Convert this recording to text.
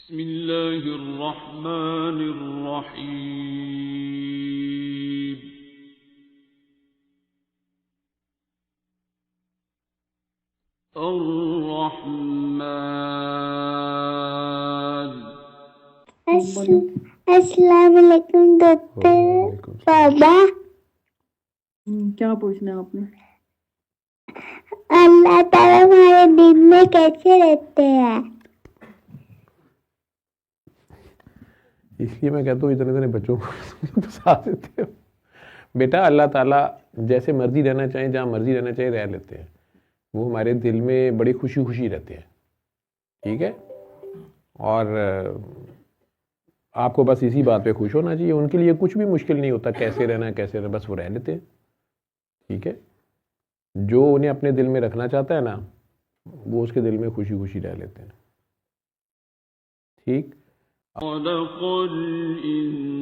بسم الله الرحمن الرحيم الرحمن. السلام علیکم ڈاکٹر بابا. کیا پوچھنا ہے آپ نے؟ اللہ تعالیٰ ہمارے دل میں کیسے رہتے ہیں؟ اس لیے میں کہتا ہوں اتنے اتنے بچوں کو پھنسا دیتے ہو. بیٹا اللہ تعالیٰ جیسے مرضی رہنا چاہیں، جہاں مرضی رہنا چاہیں رہ لیتے ہیں. وہ ہمارے دل میں بڑی خوشی خوشی رہتے ہیں. ٹھیک ہے، اور آپ کو بس اسی بات پہ خوش ہونا چاہیے. ان کے لیے کچھ بھی مشکل نہیں ہوتا کیسے رہنا ہے کیسے رہنا، بس وہ رہ لیتے ہیں. ٹھیک ہے، جو انہیں اپنے دل میں رکھنا چاہتا ہے نا وہ اس کے دل میں خوشی خوشی رہ لیتے ہیں. ٹھیک. خلق الإنسان